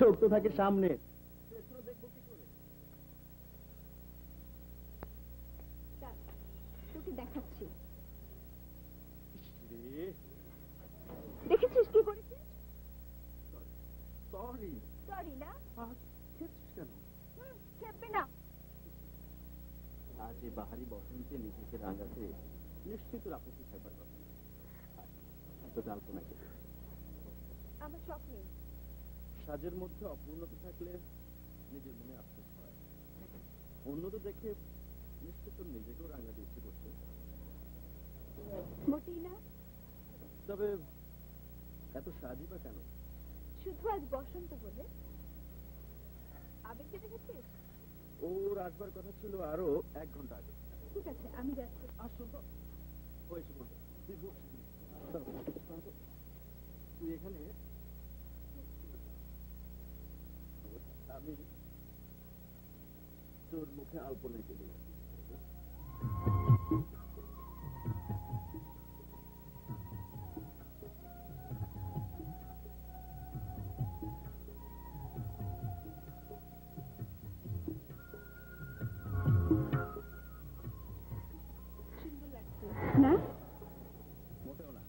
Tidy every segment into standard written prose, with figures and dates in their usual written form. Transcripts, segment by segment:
চোখ তো থাকে সামনে, দেখবো কি করে? তোকে দেখাচ্ছি। দেখেছিস কি করেছিস? সরি। সরি না? খেপছিস কেন? খেপবে না। আজ এই বাহারি বসন্তে নিজেকে রাঙাতে নিশ্চিত আপত্তি থাকবার কথা। তোকে আলপনা কে? আমার শখ নেই। সাজের মধ্যে অপূর্ণতা থাকলে নিজের মনে আফসোস হয়। অন্যদের দেখে নিশ্চিত তোর নিজেকেও রাঙাতে ইচ্ছে করছে। মোটেই না। তবে এত সাজি বা কেন? শুধু আজ বসন্ত বলে। আবেগকে দেখেছিস? ওর আসবার কথা ছিল আরো 1 ঘন্টা আগে। ঠিক আছে, আমি যাচ্ছি। আসো তো, হয়েছে বলতে তুই এখানে, আমি তোর মুখে আলপনা এঁকে দিই। না, মোটেও না।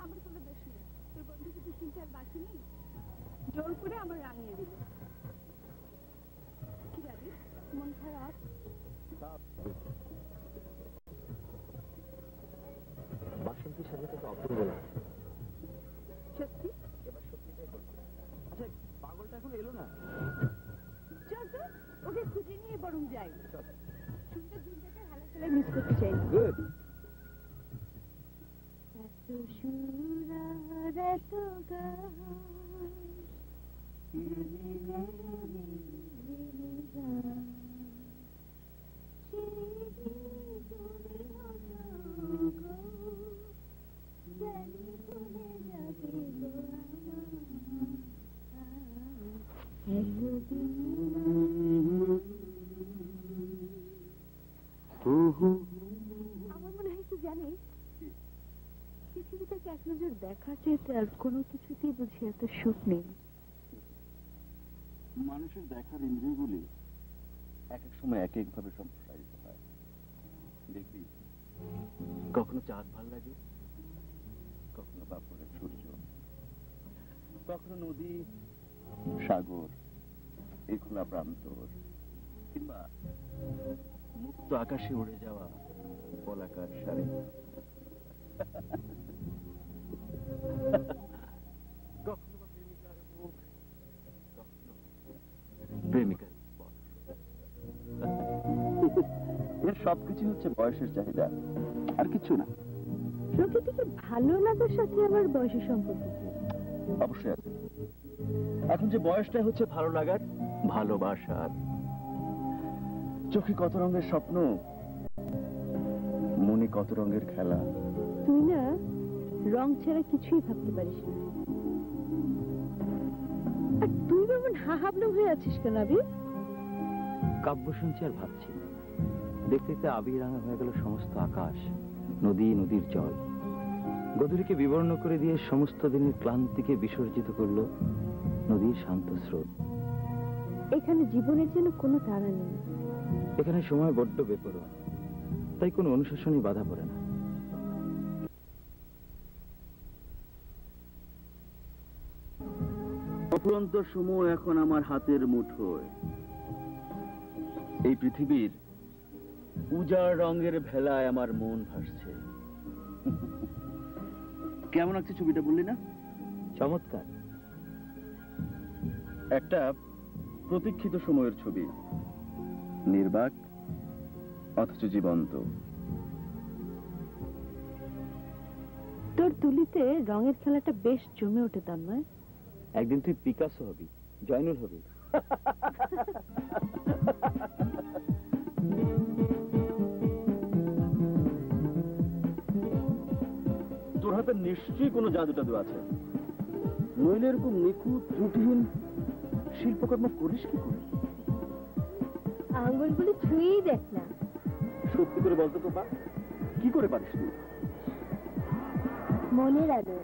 আমার কোনো দোষ নেই। তোর বন্ধু কিছু চিন্তার বাকি নেই, জোর করে আমার রাঙিয়ে দিল। কি জানি, মন খারাপ? বাসন্তী সাজাতে তো অপূর্ব লাগছে। সত্যি? এবার সত্যিটাই বলবো। আচ্ছা, পাগলটা এখন এলো না? চল তো, ওকে খুঁজে নিয়ে বরং যাই। সুন্দর দিনটাকে হালাখালা মিস করতে চাই। গুড। এত সুর আর এত গান, আমার মনে হয় কি জানিস, পৃথিবীটাকে এক নজর দেখার চাইতে আর কোনো কিছুতেই বুঝি এত সুখ নেই। মানুষের দেখার ইন্দ্রিয়গুলি এক এক সময় এক এক ভাবে সম্প্রসারিত হয়। দেখবি, কখনো চাঁদ ভাল লাগে, কখনো বাপরের সূর্য, কখনো নদী, সাগর, এই খোলা প্রান্তর, কিংবা মুক্ত আকাশে উড়ে যাওয়া পলাকার শাড়ি। কখনো বা প্রেমিকার মুখ, কখনো প্রেমিকার স্পর্শ। এর সবকিছু হচ্ছে বয়সের চাহিদা, আর কিছু না। প্রকৃতিকে ভালো লাগার সাথে আবার বয়সের সম্পর্ক কি? অবশ্যই আছে। এখন যে বয়সটাই হচ্ছে ভালো লাগার, ভালোবাসার। চোখে কত রঙের স্বপ্ন, মনে কত রঙের খেলা। তুই না রং ছাড়া কিছুই ভাবতে পারিস না। আর তুই যেমন হাহাবলম হয়ে আছিস কেন আবির? কাব্য শুনছি আর ভাবছি, দেখতে দেখতে আবির রাঙা হয়ে গেল সমস্ত আকাশ, নদী, নদীর জল। গধূলিকে বিবর্ণ করে দিয়ে সমস্ত দিনের ক্লান্তিকে বিসর্জিত করলো নদীর শান্ত স্রোত। এখানে জীবনের যেন কোনো তাড়া নেই। এখানে সময় বড্ড বেপরোয়া, তাই কোনো অনুশাসনই বাধা পড়ে না। অফুরন্ত সময় এখন আমার হাতের মুঠোয়। এই পৃথিবীর উজাড় রঙের ভেলায় আমার মন ভাসছে। কেমন লাগছে ছবিটা বললি না? চমৎকার। একটা প্রতীক্ষিত সময়ের ছবি, নির্বাক অথচ জীবন্ত। তোর তুলিতে রঙের খেলাটা বেশ জমে ওঠে তন্ময়। একদিন তুই পিকাসো হবি, জয়নুল হবি। তোর হাতে নিশ্চয়ই কোনো জাদু টাদু আছে, নইলে এরকম নিখুঁত ত্রুটিহীন শিল্পকর্ম করিস কি করে? আঙ্গুলগুলি ছুঁয়েই দেখ না। সত্যি করে বলতো তো, কি করে পারিস তুই? মনের আদর।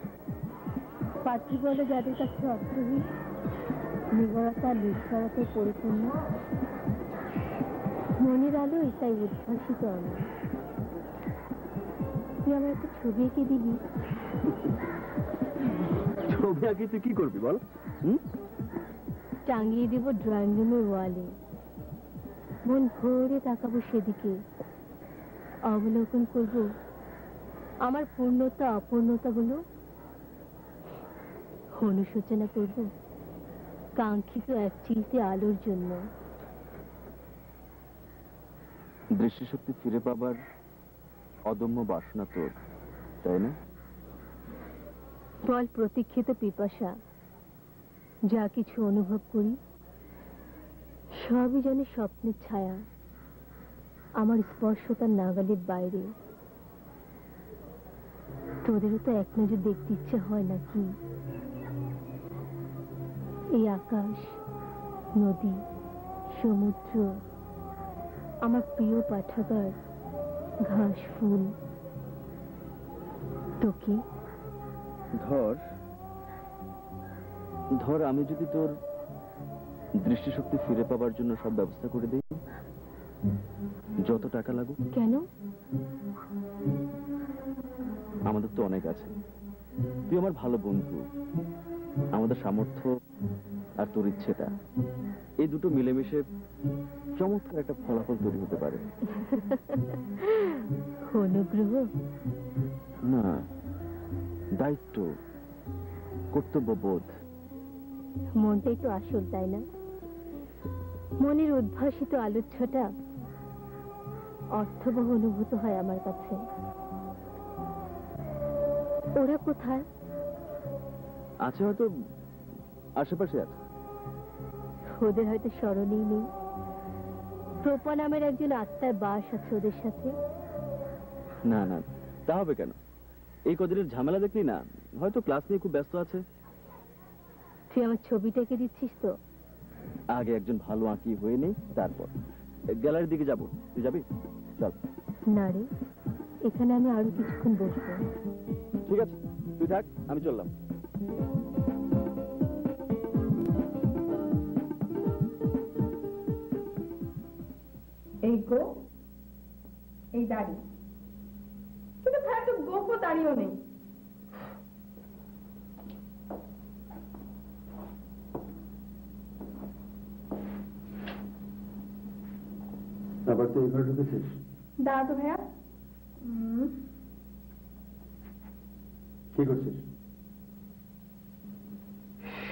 পাত্রী বলে যাদের কাছে অর্থহীন, নিগরতা নিঃসরতে পরিপূর্ণ, মনের আলো এটাই উদ্ভাসিত আমার। তুই আমার একটা ছবি এঁকে দিবি? ছবি আঁকি তুই কি করবি বল? টাঙিয়ে দেব ড্রয়িং রুমের ওয়ালে। মন ভরে তাকাবো সেদিকে, অবলোকন করব আমার পূর্ণতা অপূর্ণতাগুলো, অনুশোচনা করব কাঙ্ক্ষিত এক চিলতে আলোর জন্য। দৃষ্টিশক্তি ফিরে পাবার অদম্য বাসনা তোর, তাই না? বল প্রতীক্ষিত পিপাসা, যা কিছু অনুভব করি সবই যেন স্বপ্নের ছায়া, আমার স্পর্শতার নাগালের বাইরে। তোদেরও তো এক নজর দেখতে ইচ্ছে হয় নাকি? এই আকাশ, নদী, সমুদ্র, আমার প্রিয় পাঠাগার, ঘাস ফুল, তোকে। ধর আমি যদি তোর দৃষ্টিশক্তি ফিরে পাবার জন্য সব ব্যবস্থা করে দিই, যত টাকা লাগুক। কেন? আমাদের তো অনেক আছে, তুই আমার ভালো বন্ধু, আমাদের সামর্থ্য আর তোর ইচ্ছেটা, এই দুটো মিলেমিশে চমৎকার একটা ফলাফল তৈরি হতে পারে। অনুগ্রহ না, দায়িত্ব, কর্তব্যবোধ। মনটাই তো আসল, তাই না? মনের উদ্ভাসিত আলোচ্ছটা অর্থবহ অনুভূত হয় আমার কাছে। ওরা কোথায়? আছে হয়তো আশেপাশে আছে। ওদের হয়তো স্মরণেই নেই। প্রপা নামের একজন আত্মার বাস আছে ওদের সাথে। না না, তা হবে কেন? এই কদিনের ঝামেলা দেখলি না, হয়তো ক্লাস নিয়ে খুব ব্যস্ত আছে। তুই আমার ছবিটাকে দিচ্ছিস তো? আগে একজন ভালো আঁকি হয়ে নেই, তারপর গ্যালারির দিকে যাব। তুই যাবি? চল। না রে, এখানে আমি আরো কিছুক্ষণ বসবো। ঠিক আছে, তুই থাক, আমি চললাম। এই গো, এই দাড়ি, কিন্তু ভাই তো গোপো দাড়িও নেই। আবার তুই ঘরে ঢুকেছিস? দাঁড়া তো ভাইয়া। কি করছিস?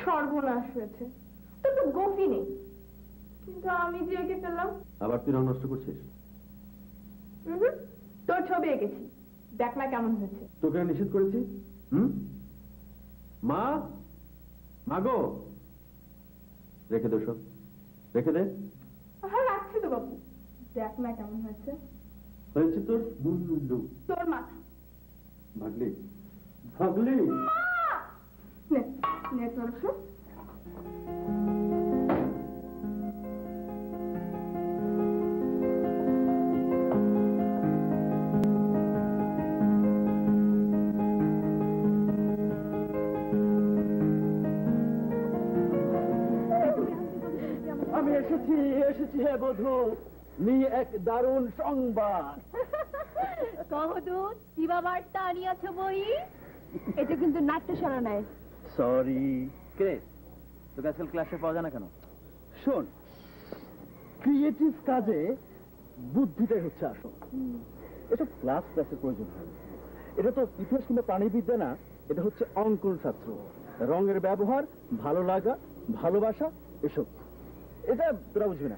সর্বনাশ হয়েছে, তোর তো গোফি নেই, কিন্তু আমি যে এঁকে ফেললাম। আবার তুই রং নষ্ট করছিস? তোর ছবি এঁকেছি, দেখ না কেমন হয়েছে। তোকে আর নিষেধ করেছি? মা, মাগো, রেখে দে সব, রেখে দে। হ্যাঁ রাখছি তো বাবু, দেখ না কেমন হয়েছে। হয়েছে তোর মুন্ডু, তোর মাথা। ভাগলি ভাগলি। নে নে তোর সব। আমি এসেছি হে বধূ, নিয়ে এক দারুণ সংবাদ। কহদূত, কি বার্তা আনিয়াছ বই? এটা কিন্তু নাট্যশালা নয়। সরি। কে তোকে আজকাল ক্লাসে পাওয়া যায় না কেন? শোন, ক্রিয়েটিভ কাজে বুদ্ধিটাই হচ্ছে আসল। এসব ক্লাসের প্রয়োজন হয় না। এটা তো ইতিহাস কিংবা প্রাণীবিদ্যা না, এটা হচ্ছে অঙ্কন শাস্ত্র। রঙের ব্যবহার, ভালো লাগা, ভালোবাসা, এসব। এটা তোরা বুঝবি না।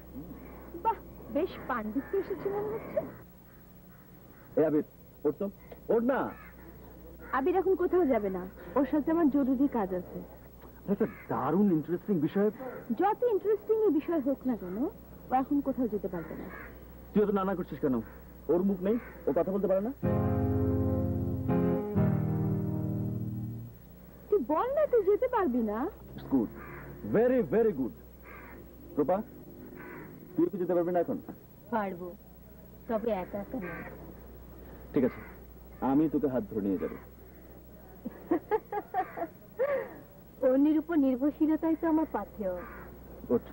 বাহ, বেশ পাণ্ডিত্য এসেছে মনে হচ্ছে। আবির, ওর তো ওর না। আবির এখন কোথাও যাবে না, ওর সাথে আমার জরুরি কাজ আছে। একটা দারুণ ইন্টারেস্টিং বিষয়। যত ইন্টারেস্টিং এই বিষয় হোক না কেন, ও এখন কোথাও যেতে পারবে না। তুই তো নানা করছিস কেন? ওর মুখ নেই, ও কথা বলতে পারে না? তুই বল না, তুই যেতে পারবি না। Good, very very good. Rupa, তুই কি যেতে পারবি না এখন? পারবো, তবে একা একা না। ঠিক আছে, আমি তোকে হাত ধরে নিয়ে যাবো। অন্যের উপর নির্ভরশীলতাই তো আমার পাথেয়। ওঠ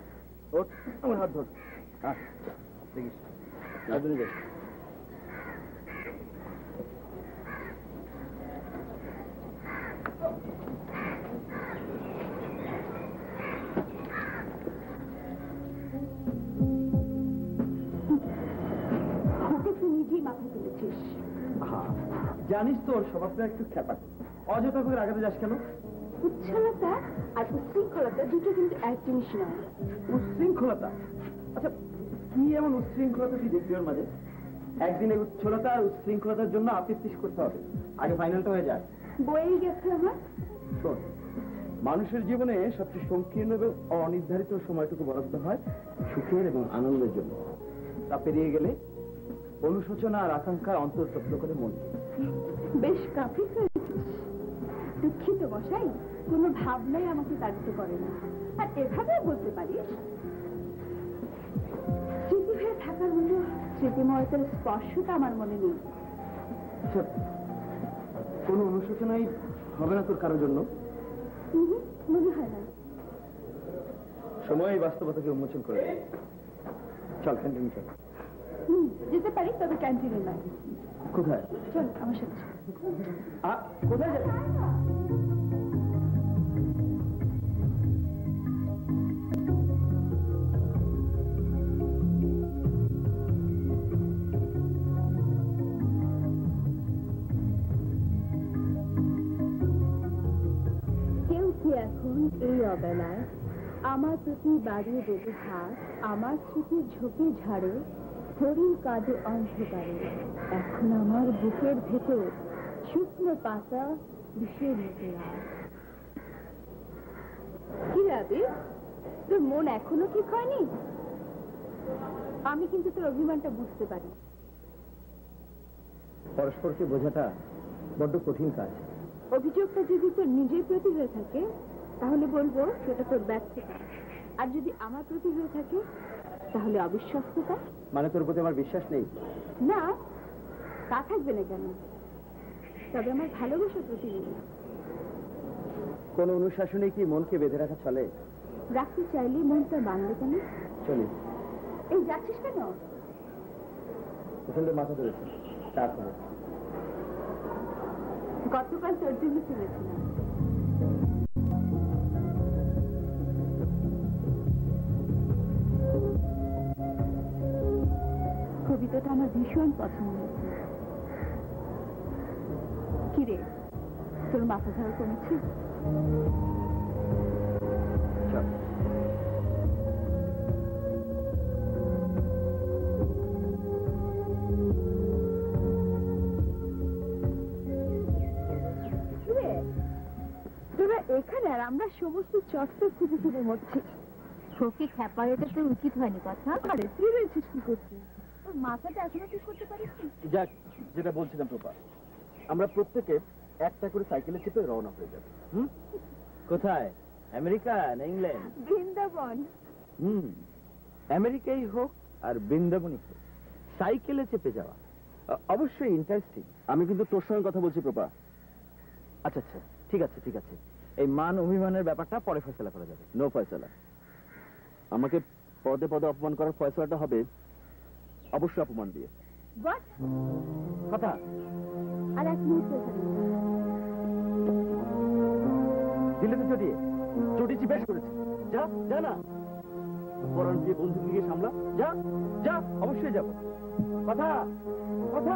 ওঠ, আমার হাত ধর। দেখিস রাজনী দেখ। ওকে তুই নিজেই মাথা তুলেছিস। জানিস তো ওর স্বভাবটা একটু খ্যাপা, অযথা করে আগাতে যাস কেন? উচ্ছলতা আর উচ্ছৃঙ্খলতা দুটো কিন্তু এক জিনিস নয়। উচ্ছৃঙ্খলতা? আচ্ছা, কি এমন উচ্ছৃঙ্খলতা তুই দেখবি ওর মাঝে? একদিনে উচ্ছলতা আর উচ্ছৃঙ্খলতার জন্য আপিস করতে হবে, আগে ফাইনালটা হয়ে যায়। বয়েই গেছে আমার। শোন, মানুষের জীবনে সবচেয়ে সংকীর্ণ এবং অনির্ধারিত সময়টুকু বরাদ্দ হয় সুখের এবং আনন্দের জন্য। তা পেরিয়ে গেলে অনুশোচনা আর আকাঙ্ক্ষা অন্তর্তপ্ত করে মন। বেশ কাফি করেছিস। দুঃখিত মশাই, কোনো ভাবনাই আমাকে তাড়িত করে না। আর এভাবে বলতে পারিস স্মৃতি হয়ে থাকার মতো স্মৃতিময়তার স্পর্শটা আমার মনে নেই। আচ্ছা, কোনো অনুশোচনাই হবে না তোর কারোর জন্য? মনে হয় না। সময় এই বাস্তবতাকে উন্মোচন করে দেয়। চল ক্যান্টিন চল। যেতে পারি, তবে ক্যান্টিনে নয়। কোথায়? চল আমার সাথে। কোথায় যাবে? কেউ কি এখন এই অবেলায় আমার প্রতি বাড়িয়ে দেবে হাত, আমার স্মৃতির ঝোঁকে ঝাড়ে, হরিণ কাঁধে অন্ধকারে। এখন আমার বুকের ভেতর শুকনো পাতা বিষের মতো রাত। কি রাবি, তোর মন এখনো ঠিক হয়নি? আমি কিন্তু তোর অভিমানটা বুঝতে পারি। পরস্পরকে বোঝাটা বড্ড কঠিন কাজ। অভিযোগটা যদি তোর নিজের প্রতি হয়ে থাকে তাহলে বলবো সেটা তোর ব্যর্থতা, আর যদি আমার প্রতি হয়ে থাকে তাহলে অবিশ্বস্ততা। মানে তোর প্রতি আমার বিশ্বাস নেই? না, তা থাকবে না কেন? তবে আমার ভালোবাসার প্রতি নেই। কোন অনুশাসনে কি মনকে বেঁধে রাখা চলে? রাখতে চাইলে মনটা বাঁধবে কেন? চলি। এই যাচ্ছিস কেন? প্রচন্ড মাথা ধরেছে, চা খাবো। গতকাল তোর জন্য কিনেছিলাম। কবিতাটা আমার ভীষণ পছন্দ হয়েছে। কিরে, তোর মাথা ধরা কমেছে? চল। তোরা এখানে আর আমরা সমস্ত চর্চা খুঁজে খুঁজে মরছি। শোকে খ্যাপা, এটা তোর উচিত হয়নি কথা। আরে তুই রয়েছিস কি করছিস? তোর মাথাটা এখনো ঠিক করতে পারিস? যাক, যেটা বলছিলাম প্রপা, আমরা প্রত্যেকে একটা করে সাইকেলে চেপে রওনা হয়ে যাবে। কোথায়? আমেরিকা না ইংল্যান্ড? বৃন্দাবন। আমেরিকাই হোক আর বৃন্দাবনই হোক, সাইকেলে চেপে যাওয়া অবশ্যই ইন্টারেস্টিং। আমি কিন্তু তোর সঙ্গে কথা বলছি প্রপা। আচ্ছা আচ্ছা, ঠিক আছে ঠিক আছে, এই মান অভিমানের ব্যাপারটা পরে ফয়সালা করা যাবে। নো ফয়সালা। আমাকে পদে পদে অপমান করার ফয়সালাটা হবে অবশ্যই অপমান দিয়ে। কথা। আর এক মুহূর্তে দিলে তো চটিয়ে চটিছি, বেশ করেছি। যা যা না, পরান দিয়ে বন্ধুকে গিয়ে সামলা। যা যা, অবশ্যই যাব। কথা কথা।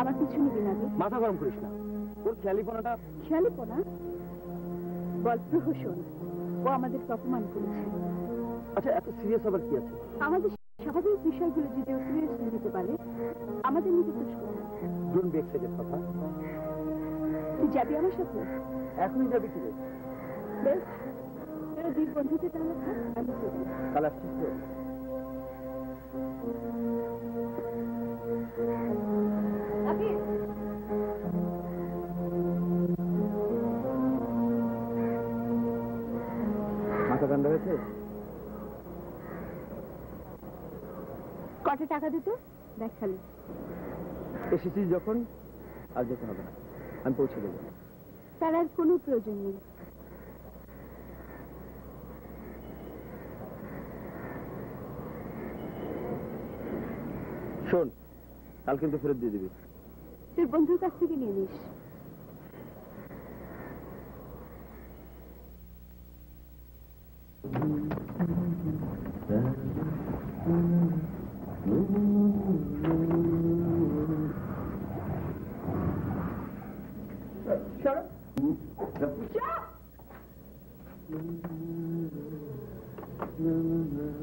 আমার কিছু নিবি না রে। মাথা গরম করিস না, ওর খেয়ালিপনাটা। খেয়ালিপনা? বল প্রহসন। ও আমাদেরকে অপমান করেছে। আচ্ছা, এত সিরিয়াস হবার কি আছে? আমাদের স্বাভাবিক বিষয়গুলো যদি ও সিরিয়াসলি নিতে পারে, আমাদের নিতে দোষ কোথায়? ডোন্ট বি এক্সাইটেড কথা। তুই যাবি আমার সাথে? এখনই যাবি কি রে? বেশ, তোরা দুই বন্ধুতে তাহলে থাক, আমি চলি। কাল আসছিস তো? মাথা ঠান্ডা হয়েছে? কটা টাকা দিত দেখ খালি। এসেছিস যখন আর যেতে হবে না, আমি পৌঁছে দেবো। তার আর কোনো প্রয়োজন নেই। শোন, কাল কিন্তু ফেরত দিয়ে দিবি। তোর বন্ধুর কাছ থেকে নিয়ে নিস।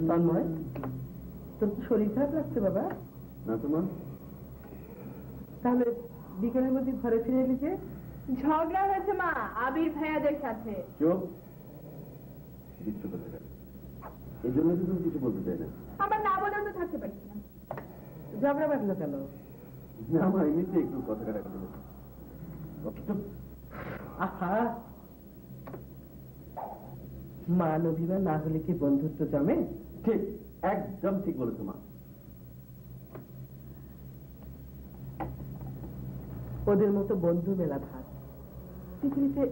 তন্ময়, তোর কি শরীর খারাপ লাগছে বাবা? না তো মা। তাহলে বিকেলের মধ্যে ঘরে ফিরে এলি যে? ঝগড়া হয়েছে মা আবির ভাইয়াদের সাথে। চুপ, বিচ্ছু কথা। এই জন্য তো তুমি কিছু বলতে চাই না। আবার না বলেও তো থাকতে পারছি না। ঝগড়া বাঁধলো কেন? আমার এমনিতে একটু কথা কাটাকাটি হয়েছে। আহা, মান অভিমান না হলে কি বন্ধুত্ব জমে? ঠিক, একদম ঠিক বলেছো মা। ওদের মতো বন্ধু মেলা ভার। পৃথিবীতে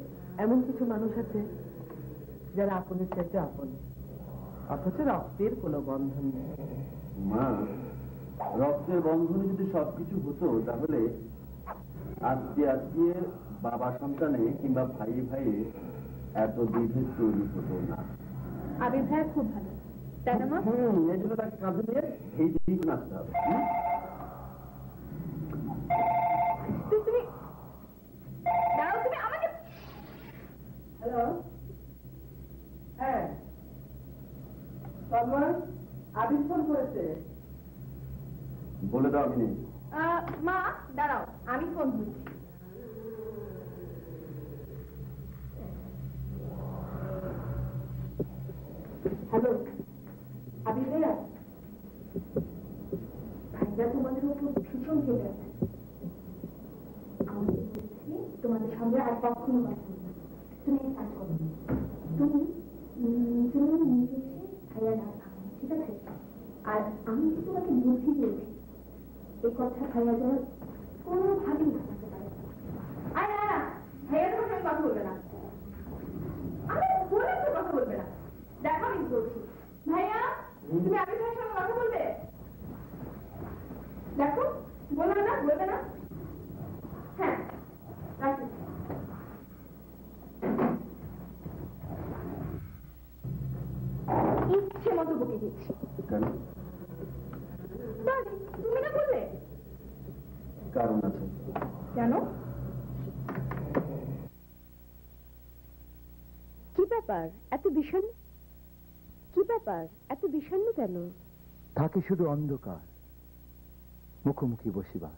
এমন কিছু মানুষ আছে যারা আপনের চাইতে আপন, অথচ রক্তের কোনো বন্ধন নেই। মা, রক্তের বন্ধনে যদি সবকিছু হতো তাহলে আত্মীয় আত্মীয়ের বাবা সন্তানে কিংবা ভাই ভাইয়ে এত বিভেদ তৈরি হতো না। আবির ভাইয়া খুব ভালো, তাই না মা? এই জন্য তাকে কাঁধে নিয়ে এই দিকে নাচতে হবে। তুমি দাঁড়াও, তুমি আমাকে। হ্যালো, হ্যাঁ তন্ময়, আবির ফোন করেছে। বলে দাও আমি নেই। মা দাঁড়াও, আমি ফোন ধরছি। হ্যালো, আবির ভাইয়া, ভাইয়া তোমাদের উপর ভীষণ খেলে আছে। আমাকে বলছি তোমাদের সঙ্গে আর কখনো কথা বলবে না। তুমি এক কাজ করো, তুমি নিয়ে এসে ভাইয়ার হাত ভাঙো, ঠিক আছে? আর আমি যে তোমাকে বুদ্ধি দিয়েছি, এই কথা ভাইয়া যেন কোনোভাবেই না করতে পারে। আর না না, ভাইয়া তোমার সঙ্গে কথা বলবে না। আমি বলে তো কথা বলবে না। দেখো আমি বলছি, ভাইয়া তুমি আবির ভাইয়ের সঙ্গে কথা বলবে? দেখো, বলবে না, বলবে না। হ্যাঁ, রাখি। ইচ্ছে মতো বকে দিচ্ছি। কেন? তুমি না বললে? কারণ আছে। কেন? কি ব্যাপার এত বিষণ্ণ? কি ব্যাপার এত বিষণ্ণ কেন? থাকে শুধু অন্ধকার, মুখোমুখি বসিবার।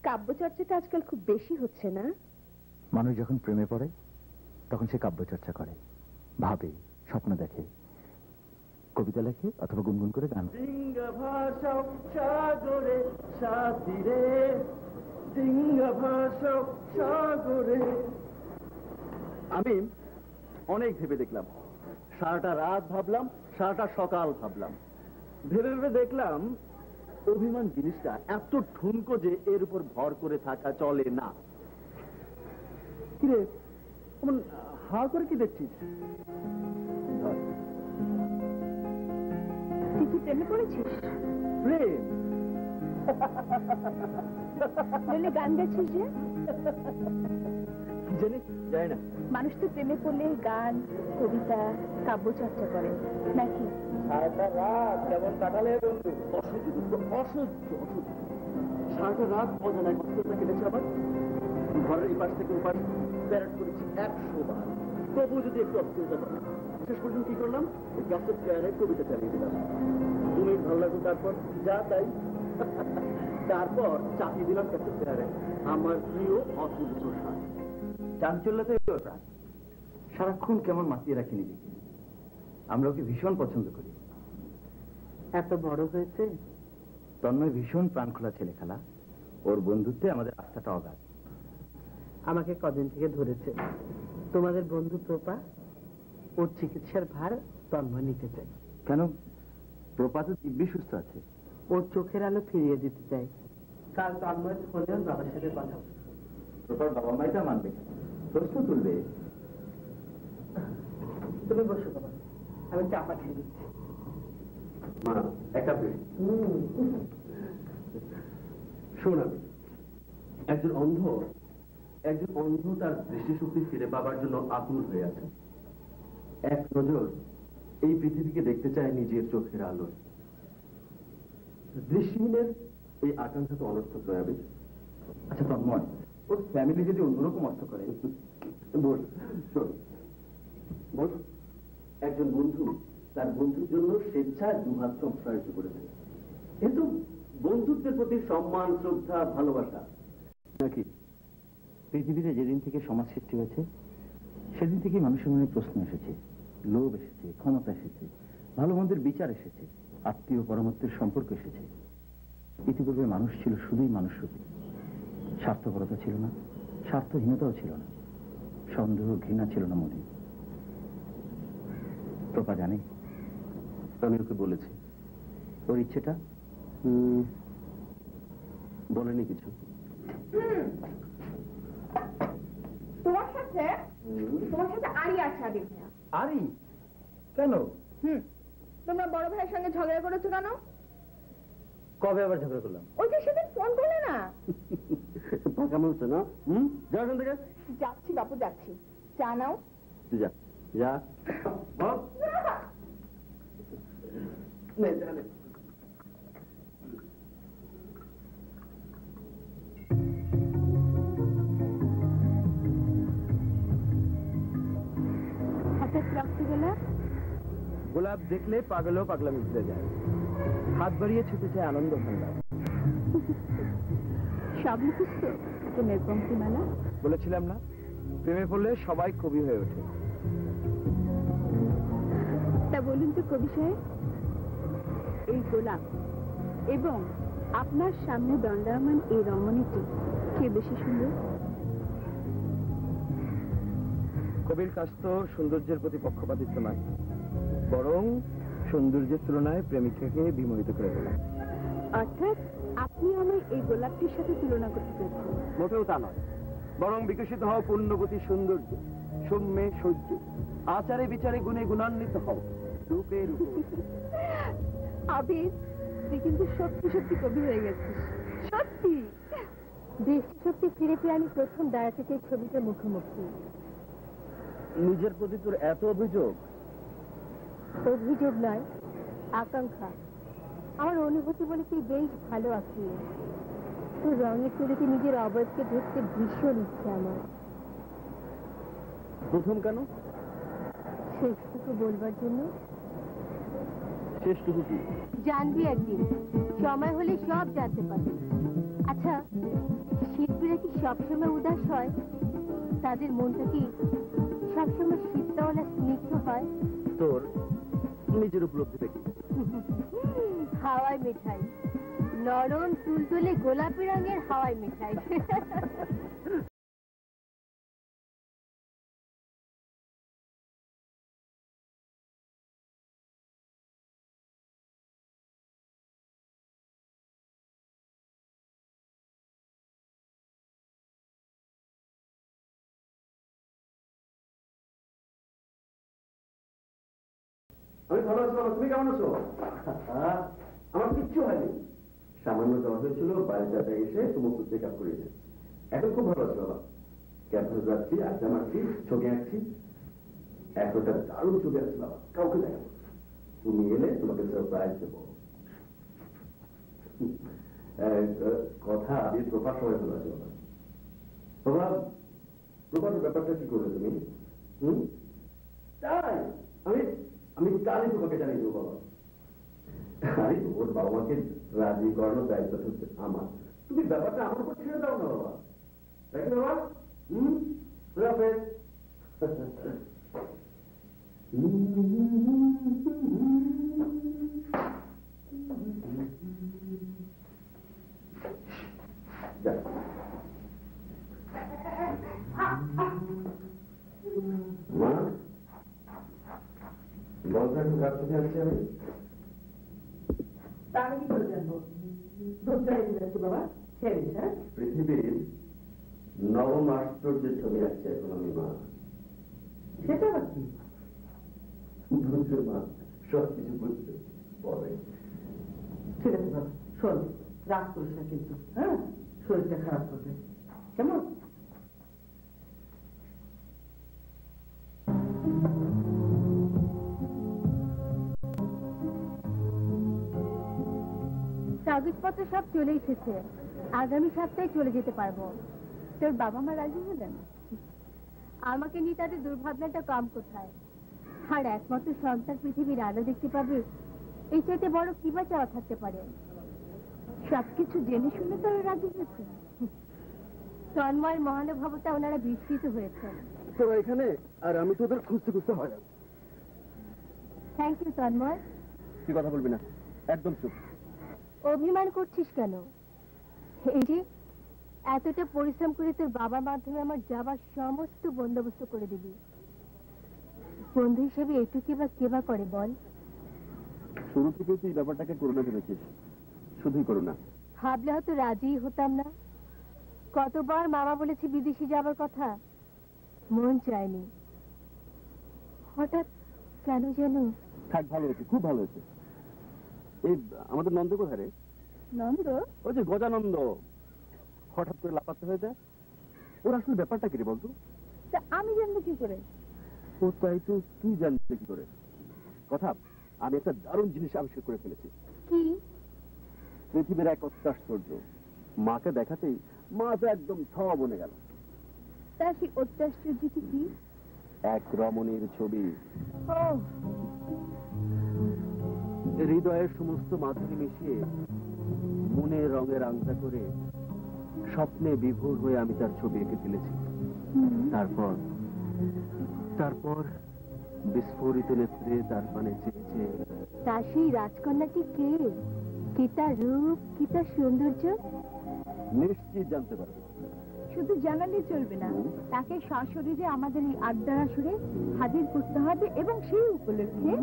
কাব্যচর্চাটা আজকাল খুব বেশি হচ্ছে না? মানুষ যখন প্রেমে পড়ে তখন সে কাব্যচর্চা করে, ভাবে, স্বপ্ন দেখে, কবিতা লেখে অথবা গুনগুন করে গান। আমি অনেক ভেবে দেখলাম, সারাটা রাত ভাবলাম, সারাটা সকাল ভাবলাম, ভেবে ভেবে দেখলাম অভিমান জিনিসটা এত ঠুনকো যে এর উপর ভর করে থাকা চলে না। কিরে, হা করে কি দেখছিস? তুই কি প্রেমে পড়েছিস? প্রেম? নইলে গান গাইছিস যে? কি জানি, যায় না। মানুষ তো প্রেমে পড়লে গান, কবিতা, কাব্যচর্চা করে নাকি? সারাটা রাত কেমন কাটালে বন্ধু? অসহ্য দুঃখ, অসহ্য অসহ্য। সারাটা রাত অজানায় কতটা কেটেছে আবার। ঘরের এই পাশ থেকে ও পাশ প্যারেড করেছি 100 বার, তবু যদি একটু অস্থিরতা করে। শেষ পর্যন্ত কি করলাম? ওই গাছের চেয়ারে কবিতা চালিয়ে দিলাম। তুমি ভালো লাগলো, তারপর যা তাই। তারপর চাপিয়ে দিলাম গাছের চেয়ারে আমার প্রিয় অতুল প্রসাদ। চাঞ্চল্যতাই ওটা সারাক্ষণ কেমন মাতিয়ে রাখি নিজেকে। আমরা ওকে ভীষণ পছন্দ করি। এত বড় হয়েছে। তন্ময় ভীষণ প্রাণখোলা ছেলে খেলা, ওর বন্ধুত্বে আমাদের আস্থাটা অগাধ। আমাকে কদিন থেকে ধরেছে তোমাদের বন্ধু প্রপা, ওর চিকিৎসার ভার তন্ময় নিতে চাই। কেন? প্রপা তো দিব্যি সুস্থ আছে। ওর চোখের আলো ফিরিয়ে দিতে চাই। কাল তন্ময় ফোনে ওর বাবার সাথে কথা বলবে। তোর বাবা মাইটা মানবে, প্রশ্ন তুলবে। তুমি বসো বাবা, আমি চা পাঠিয়ে দিচ্ছি। মা একটা পেয়ে শোন, আমি একজন অন্ধ তার দৃষ্টিশক্তি ফিরে পাবার জন্য আকুল হয়ে আছে। এক নজর এই পৃথিবীকে দেখতে চায় নিজের চোখের আলোয়। দৃষ্টিহীনের এই আকাঙ্ক্ষা তো অনর্থক নয়। আমি আচ্ছা তন্ময়, ওর ফ্যামিলি যদি অন্যরকম অর্থ করে। বল, শোন বল, একজন বন্ধু তার বন্ধুর জন্য স্বেচ্ছায় দুহাত সংসারিত করেছে। কিন্তু বন্ধুত্বের প্রতি সম্মান, শ্রদ্ধা, ভালোবাসা নাকি? পৃথিবীতে যেদিন থেকে সমাজ সৃষ্টি হয়েছে সেদিন থেকে মানুষের মনে প্রশ্ন এসেছে, লোভ এসেছে, ক্ষমতা এসেছে, ভালো মন্দের বিচার এসেছে, আত্মীয় পরমাত্মের সম্পর্ক এসেছে। ইতিপূর্বে মানুষ ছিল শুধুই মানুষ রূপে। স্বার্থপরতা ছিল না, স্বার্থহীনতাও ছিল না, সন্দেহ ঘৃণা ছিল না মনে। প্রপা জানে, আমি ওকে বলেছি। ওর ইচ্ছেটা বলেনি কিছু। তোমার সাথে আরি আছে আদিল ভাইয়া। আরি কেন? তোমরা বড় ভাইয়ের সঙ্গে ঝগড়া করেছো কেন? কবে আবার ঝগড়া করলাম? ওই যে সেদিন ফোন করলে না। পাকামো হচ্ছে না। যা ওখান থেকে। যাচ্ছি বাপু, যাচ্ছি। চা নাও। তুই যা যা। নে, যা নে। হঠাৎ রক্ত গোলাপ? গোলাপ দেখলে পাগলও পাগলামি ভুলে যায়, হাত বাড়িয়ে ছুটে যায় আনন্দ ভান্ডার। সব মুখস্থ প্রেমের পঙ্ক্তিমালা? বলেছিলাম না, প্রেমে পড়লে সবাই কবি হয়ে ওঠে। তা বলুন তো কবি সাহেব, এই গোলাপ এবং আপনার সামনে দণ্ডায়মান এই রমণীটি কে বেশি সুন্দর? কবির কাছ তো সৌন্দর্যের প্রতি পক্ষপাতিত্ব নয়, বরং সৌন্দর্যের তুলনায় প্রেমিকাকে বিমোহিত করে তোলা। অর্থাৎ আপনি আমায় এই গোলাপটির সাথে তুলনা করতে চাচ্ছেন? মোটেও তা নয়, বরং বিকশিত হও পূর্ণবতী সৌন্দর্য, সৌম্যে সহ্য, আচারে বিচারে গুণে গুণান্বিত হও, রূপে রূপে। আবির, তুই কিন্তু সত্যি সত্যি কবি হয়ে গেছিস। সত্যি দৃষ্টিশক্তি ফিরে পেয়ে আমি প্রথম দাঁড়াতে চাই ছবিতে মুখোমুখি। নিজের প্রতি তোর এত অভিযোগ? অভিযোগ নয়, আকাঙ্ক্ষা। আমার অনুভূতি বলে তুই বেশ ভালো আঁকিয়ে। তোর রঙের তুলিতে নিজের অবয়বকে দেখতে ভীষণ ইচ্ছে আমার। প্রথম কেন? শেষটুকু বলবার জন্য। শেষটুকু কি? জানবি একদিন, সময় হলে সব জানতে পারবি। আচ্ছা, শিল্পীরা কি সবসময় উদাস হয়? তাদের মনটা কি সবসময় শীতওয়ালা স্নিগ্ধ হয়? তোর নিজের উপলব্ধি দেখি। হাওয়াই মিঠাই, নরম তুলতুলে গোলাপি রঙের হাওয়াই মিঠাই। আমি ভালো আছি বাবা, তুমি কেমন আছো? আমার কিচ্ছু হয়নি, সামান্য জ্বর হয়েছিল, বাড়িতে এসে সমস্ত চেক আপ করেছে। এখন খুব ভালো আছি বাবা। ক্যাম্পাসে যাচ্ছি, আড্ডা মারছি, ছবি আঁকছি। এখন একটা দারুণ ছবি আছে বাবা, কাউকে দেখাবো। তুমি এলে তোমাকে সারপ্রাইজ দেবো। কথা দিয়ে প্রকাশ হয়ে চলে আছে বাবা। বাবা, প্রকাশের ব্যাপারটা কি করবে তুমি? তাই আমি কালই তোমাকে জানিয়ে দেবো বাবা। আরে ওর বাবা মাকে রাজি করানোর দায়িত্বটা হচ্ছে আমার। তুমি ব্যাপারটা আমার উপর ছেড়ে দাও না বাবা। তাই না বাবা? রাফেজ। মা, বলটা একটু কাছ থেকে আসছি আমি। তা আমি কি করে জানবো? দুধ চাইতে যাচ্ছি বাবা, খেয়ে নিস। হ্যাঁ, পৃথিবীর নবম আশ্চর্যের ছবি আঁকছে এখন আমি মা। সেটা আবার কি? বুঝছো মা, সব কিছু বুঝতে পরে। ঠিক আছে বাবা, শোন, রাগ করিস না কিন্তু। হ্যাঁ, শরীরটা খারাপ করবে, কেমন? কাগজপত্র সব চলে এসেছে, আগামী সপ্তাহে চলে যেতে পারবো। তোর বাবা মা রাজি হলেন? আমাকে নিয়ে তাদের দুর্ভাবনাটা কম কোথায়। আর একমাত্র সন্তান পৃথিবীর আলো দেখতে পাবে, এই চাইতে বড় কি বা চাওয়া থাকতে পারে? সবকিছু জেনে শুনে তারা রাজি হয়েছে। তন্ময়ের মহানুভবতা ওনারা বিস্মিত হয়েছেন। তোরা এখানে আর আমি তোদের খুঁজতে খুঁজতে হয় না। Thank you Tanmoy. তুই কথা বলবি না, একদম চুপ। অভিমান করছিস কেন? এই যে এতটা পরিশ্রম করে তোর বাবার মাধ্যমে আমার যাবার সমস্ত বন্দোবস্ত করে দিবি, বন্ধু হিসেবে এটুকু বা কেবা করে বল? শুরু থেকে তুই ব্যাপারটাকে করুণা ভেবেছিস, শুধুই করুণা। ভাবলে হয়তো রাজি হতাম না। কতবার মামা বলেছে বিদেশে যাবার কথা, মন চায়নি। হঠাৎ কেন যেন। থাক, ভালো হয়েছে, খুব ভালো হয়েছে। এই আমাদের নন্দ কোথায় রে? নন্দ? ওই যে গজানন্দ হঠাৎ করে লাপাতে হয়ে যায়। ওর আসলে ব্যাপারটা কি রে বলতো? তা আমি জানবো কি করে? ও তাই তো, তুই জানতে কি করে? কথা, আমি একটা দারুণ জিনিস আবিষ্কার করে ফেলেছি। কি? পৃথিবীর এক অত্যাশ্চর্য। মাকে দেখাতেই মা তো একদম থাওয়া বনে গেল। তা সেই অত্যাশ্চর্যটি কি? এক রমণীর ছবি। ও, হৃদয়ের সমস্ত মাধুরী মিশিয়ে মনের রঙের আংটা করে স্বপ্নে বিভোর হয়ে আমি তার ছবি এঁকে ফেলেছি। তারপর তারপর বিস্ফোরিত নেত্রে তার পানে চেয়েছে। তা সেই রাজকন্যাটি কে? কি তার রূপ, কি তার সৌন্দর্য? নিশ্চিত জানতে পারবে। শুধু জানালে চলবে না, তাকে সশরীরে আমাদের এই আড্ডার আসরে হাজির করতে হবে এবং সেই উপলক্ষে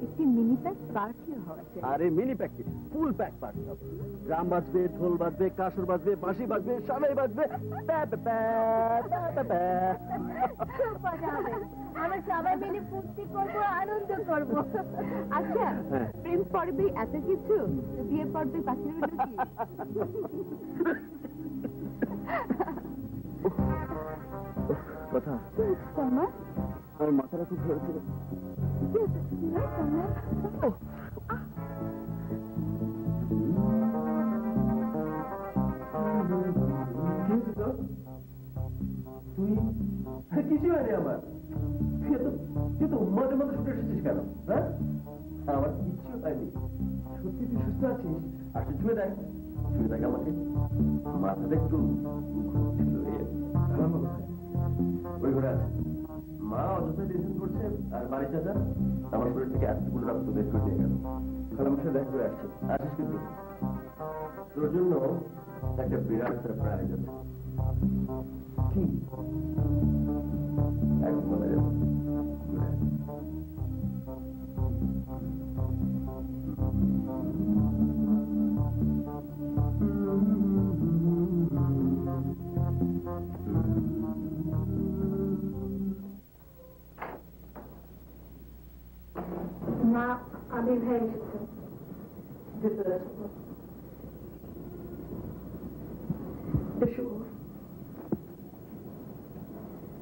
একটি মিনি প্যাক পার্টিও হওয়া চাই। আরে মিনি প্যাক, ফুল প্যাক পার্টি হবে। ড্রাম বাজবে, ঢোল বাজবে, কাসর বাজবে, বাঁশি বাজবে, সানাই বাজবে। খুব মজা হবে। আমরা সবাই মিলে ফুর্তি করবো, আনন্দ করবো। আচ্ছা, প্রেম পর্বে এত কিছু, বিয়ে পর্বে বাকি রইল কি? কথা, তোমার আমার মাথাটা খুব ধরেছিল। কিছু হয়নি আমার। তুই তো উম্মাদের মতো ছুটে এসেছিস কেন? হ্যাঁ, আমার কিচ্ছু হয়নি। সত্যি তুই সুস্থ আছিস? আসলে ছুঁয়ে দেখ, ছুঁয়ে দেখ আমাকে। মাথাটা একটু ঘুরছিল। ওই ঘরে আছে। মা অযথায় টেনশন করছে, আর বাড়ি চাচা আমার শরীর থেকে এতগুলো রক্ত বের করে নিয়ে গেল। আমার সাথে দেখা করে আসছে। আসিস কিন্তু, তোর জন্য একটা বিরাট সারপ্রাইজ আছে। কি? এখন বলা যাবে। মা, আবির ভাই এসেছে। এসো,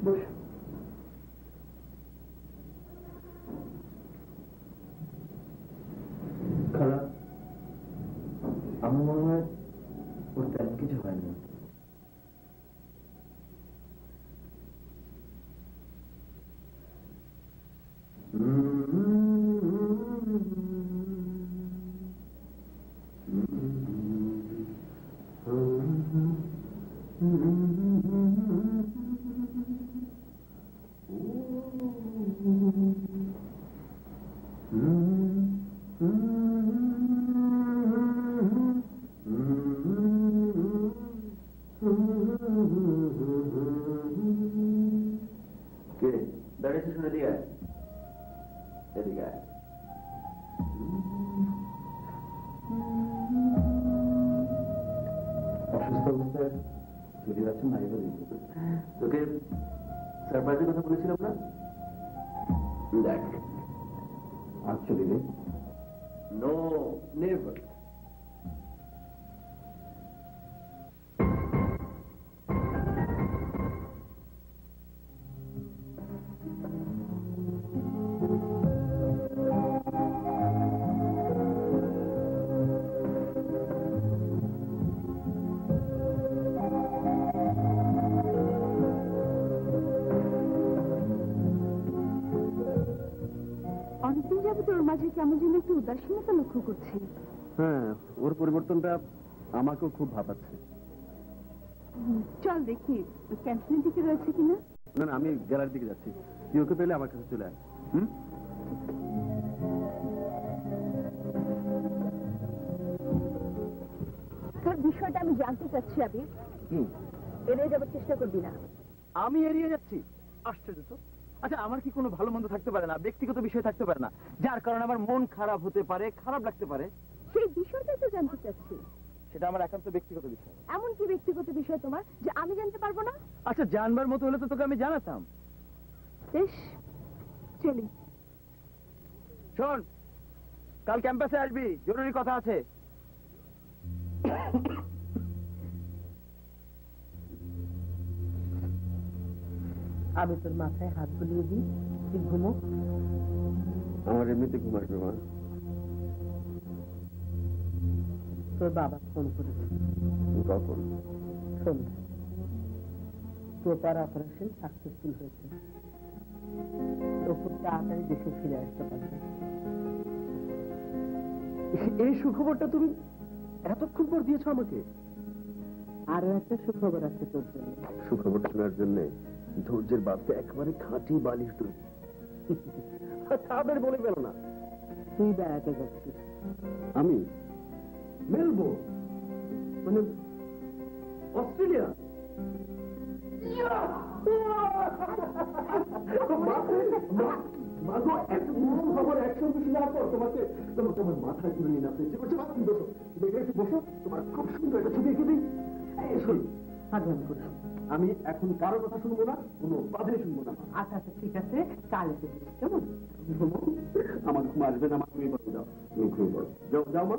বসো। খালা, আমার মনে হয় ওর তেমন কিছু হয়নি। কে দাঁড়িয়েছে? শুনে দিকে এদিকে অবস্থায় চলে যাচ্ছেন না এভাবে তোকে সারপ্রাইজের কথা বলেছিলাম না দেখ আজ চলে রে নো নেভার অনেকদিন যাবো তোর মাঝে কেমন যেন একটু উদাসীনতা লক্ষ্য করছি। হ্যাঁ, ওর পরিবর্তনটা আমাকেও খুব ভাবাচ্ছে। চল দেখি ক্যান্টিনের দিকে রয়েছে কিনা। না না, আমি গ্যালারির দিকে যাচ্ছি, তুই ওকে পেলে আমার কাছে চলে আয়। হুম, তোর বিষয়টা আমি জানতে চাচ্ছি আবির। এড়িয়ে যাবার চেষ্টা করবি না। আমি এড়িয়ে যাচ্ছি? আশ্চর্য তো। আচ্ছা, আমার কি কোনো ভালো মন্দ থাকতে পারে না, ব্যক্তিগত বিষয় থাকতে পারে না, যার কারণে আমার মন খারাপ হতে পারে, খারাপ লাগতে পারে? সেই বিষয়টাই তো জানতে চাচ্ছি। সেটা আমার একান্ত ব্যক্তিগত বিষয়। এমন কি ব্যক্তিগত বিষয় তোমার যে আমি জানতে পারবো না? আচ্ছা, জানবার মতো হলে তো তোকে আমি জানাতাম। বেশ, চলি। শোন, কাল ক্যাম্পাসে আসবি, জরুরি কথা আছে। আমি তোর মাথায় হাত বুলিয়ে দিই, তুই ঘুমো। আমার এমনিতে ঘুম আসবে মা। তোর বাবা ফোন করেছে। কখন? সন্ধ্যা। তোর অপারেশন সাকসেসফুল হয়েছে, তো খুব তাড়াতাড়ি দেশে ফিরে আসতে পারবে। এই সুখবরটা তুমি এতক্ষণ পর দিয়েছো আমাকে? আরো একটা সুখবর আছে তোর জন্য। সুখবর শোনার জন্য ধৈর্যের বাপকে একেবারে খাঁটি বালিশ তৈরি। তাদের বলে গেল না। তুই বেড়াতে যাচ্ছিস। আমি মেলবো, মানে অস্ট্রেলিয়া? তোমার মাথায় তুলে নিন আপনি বসো, তোমার খুব সুন্দর একটা ছবি এঁকে দিই। আমি এখন কারো কথা শুনবো না, কোনো বাধে শুনবো না। আচ্ছা আচ্ছা, ঠিক আছে, কাল এসে কেমন? আমার ঘুম আসবে না, আমার ঘুমিয়ে পড়ো। যাও, তুমি ঘুমিয়ে পড়ো। যাও যাও মা,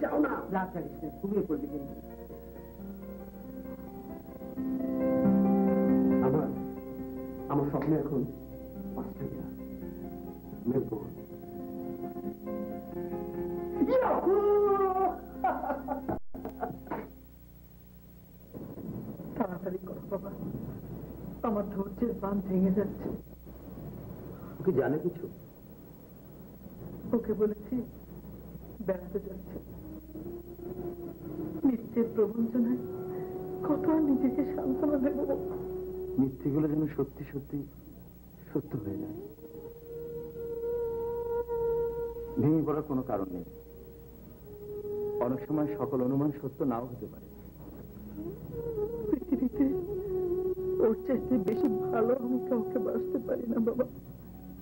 যাও না। রাত জানিস না, ঘুমিয়ে পড়বি কিন্তু। আমার স্বপ্নে এখন অস্ট্রেলিয়া, মেলবোর্ন। তাড়াতাড়ি কর বাবা, আমার ধৈর্যের বাঁধ ভেঙে যাচ্ছে। ওকে জানে কিছু? ওকে বলেছি বেড়াতে যাচ্ছে। মিথ্যের প্রবঞ্চনায় কত আর নিজেকে সান্ত্বনা দেবো। মিথ্যেগুলো যেন সত্যি সত্যি সত্য হয়ে যায়। ভেঙে পড়ার কোনো কারণ নেই। অনেক সময় সকল অনুমান সত্য নাও হতে পারে। পৃথিবীতে ওর চাইতে বেশি ভালো আমি কাউকে বাঁচতে পারি না বাবা,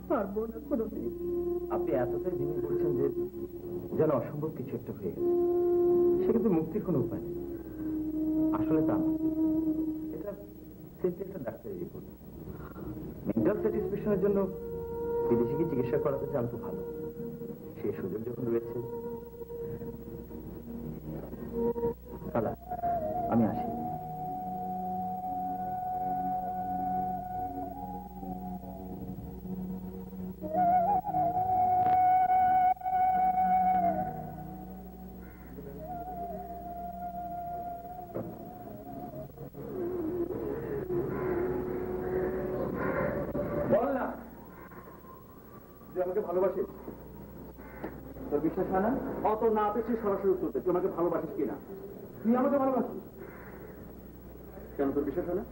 পারবো না কোনোদিন। আপনি এতটাই ভেঙে পড়ছেন যে যেন অসম্ভব কিছু একটা হয়ে গেছে। সে কিন্তু মুক্তির কোনো উপায় নেই। আসলে তা না, এটা সিম্পলি একটা ডাক্তারি রিপোর্ট। মেন্টাল স্যাটিসফ্যাকশনের জন্য বিদেশে গিয়ে চিকিৎসা করাতে চান তো ভালো, সেই সুযোগ যখন রয়েছে। দাদা, আমি আসি। বল না, তুই আমাকে ভালোবাসিস? তোর বিশ্বাস হয় না? অত না পেয়েছি সরাসরি উত্তর দে, তুই আমাকে ভালোবাসিস কিনা? তুই আমাকে ভালোবাসিস কেন? তোর বিশ্বাস হয় না?